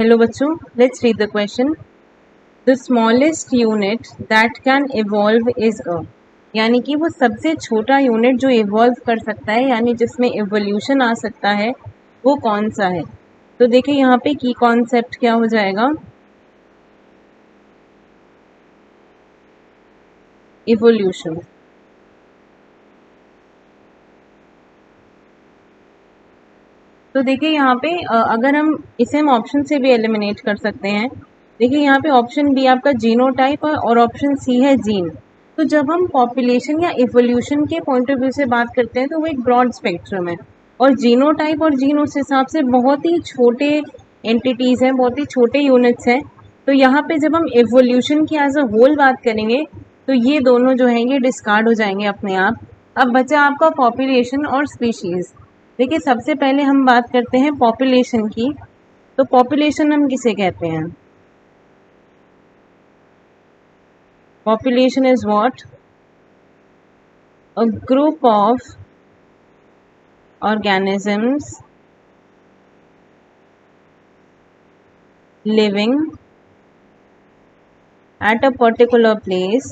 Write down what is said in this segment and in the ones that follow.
Hello बच्चों, let's read the question. The smallest unit that can evolve is a, यानी कि वो सबसे छोटा यूनिट जो इवॉल्व कर सकता है यानी जिसमें इवोल्यूशन आ सकता है वो कौन सा है। तो देखिए यहाँ पे की कॉन्सेप्ट क्या हो जाएगा, इवोल्यूशन। तो देखिए यहाँ पे अगर हम ऑप्शन से भी एलिमिनेट कर सकते हैं। देखिए यहाँ पे ऑप्शन बी आपका जीनोटाइप और ऑप्शन सी है जीन। तो जब हम पॉपुलेशन या इवोल्यूशन के पॉइंट ऑफ व्यू से बात करते हैं तो वो एक ब्रॉड स्पेक्ट्रम है, और जीनोटाइप और जीन उस हिसाब से बहुत ही छोटे एंटिटीज हैं, बहुत ही छोटे यूनिट्स हैं। तो यहाँ पे जब हम इवोल्यूशन की एज अ होल बात करेंगे तो ये दोनों जो हैं ये डिस्कार्ड हो जाएंगे अपने आप। अब बचा आपका पॉपुलेशन और स्पीशीज। देखिए सबसे पहले हम बात करते हैं पॉपुलेशन की। तो पॉपुलेशन हम किसे कहते हैं? Population is what? A group of organisms living at a particular place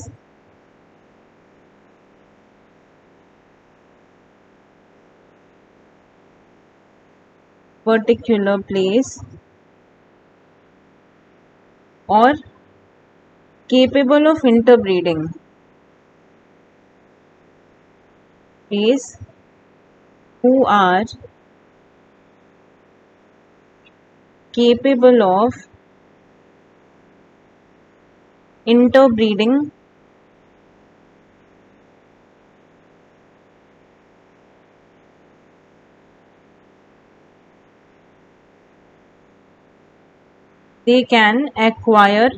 or capable of interbreeding is who are capable of interbreeding they can acquire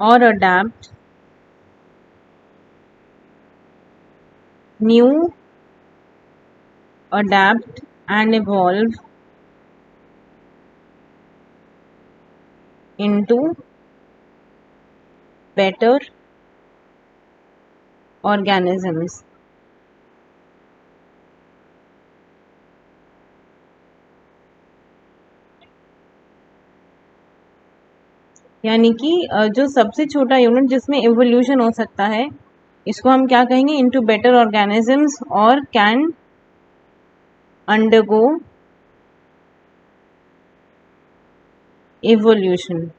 or adapt and evolve into better organisms। यानी कि जो सबसे छोटा unit जिसमें evolution हो सकता है इसको हम क्या कहेंगे? इनटू बेटर ऑर्गेनिजम्स और कैन अंडरगो इवोल्यूशन।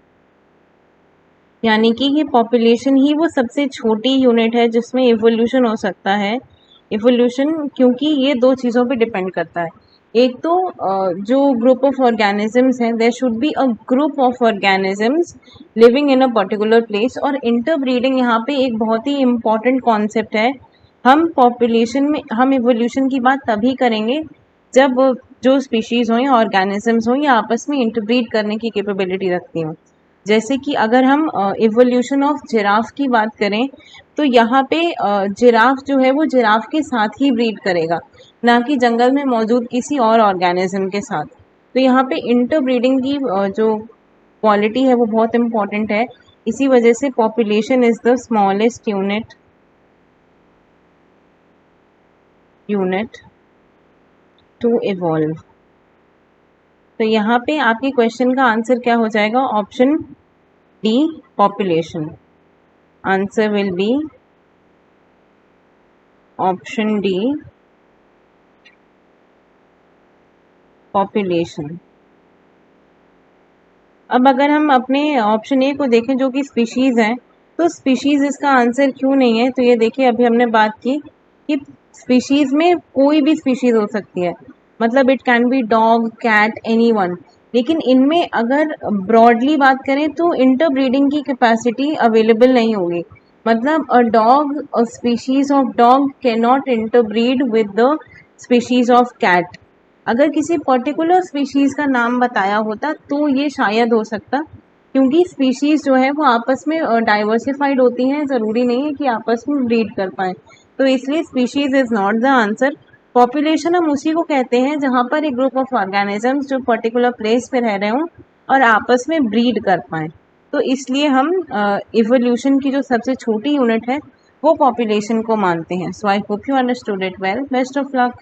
यानी कि ये पॉपुलेशन ही वो सबसे छोटी यूनिट है जिसमें इवोल्यूशन हो सकता है। इवोल्यूशन क्योंकि ये दो चीज़ों पे डिपेंड करता है। एक तो जो ग्रुप ऑफ ऑर्गेनिजम्स हैं, there should be a group of organisms living in a particular place. और इंटरब्रीडिंग यहाँ पे एक बहुत ही इम्पॉर्टेंट कॉन्सेप्ट है। हम इवोल्यूशन की बात तभी करेंगे जब जो स्पीशीज़ हों या ऑर्गेनिजम्स हों या आपस में इंटरब्रीड करने की कैपेबिलिटी रखती हों। जैसे कि अगर हम इवोल्यूशन ऑफ जिराफ की बात करें तो यहाँ पे जिराफ जो है वो जिराफ के साथ ही ब्रीड करेगा, ना कि जंगल में मौजूद किसी और ऑर्गेनिज्म के साथ। तो यहाँ पे इंटरब्रीडिंग की जो क्वालिटी है वो बहुत इम्पॉर्टेंट है। इसी वजह से population is the smallest unit to evolve. तो यहाँ पे आपके क्वेश्चन का आंसर क्या हो जाएगा? Option D, population. Answer will be option D, population. अब अगर हम अपने ऑप्शन ए को देखें जो कि स्पीशीज़ हैं, तो स्पीशीज़ इसका आंसर क्यों नहीं है? तो ये देखिए अभी हमने बात की कि स्पीशीज़ में कोई भी स्पीशीज़ हो सकती है, मतलब it can be dog, cat, anyone. लेकिन इनमें अगर ब्रॉडली बात करें तो इंटरब्रीडिंग की कैपेसिटी अवेलेबल नहीं होगी। मतलब a species of dog can not interbreed with the species of cat. अगर किसी पर्टिकुलर स्पीशीज़ का नाम बताया होता तो ये शायद हो सकता, क्योंकि स्पीशीज़ जो है वो आपस में डाइवर्सिफाइड होती हैं, ज़रूरी नहीं है कि आपस में ब्रीड कर पाएँ। तो इसलिए species is not the answer. Population हम उसी को कहते हैं जहाँ पर एक ग्रुप ऑफ ऑर्गेनिजम्स जो पर्टिकुलर प्लेस पे रह रहे हों और आपस में ब्रीड कर पाएँ। तो इसलिए हम इवोल्यूशन की जो सबसे छोटी यूनिट है वो पॉपुलेशन को मानते हैं। So I hope you understood it well. Best of luck.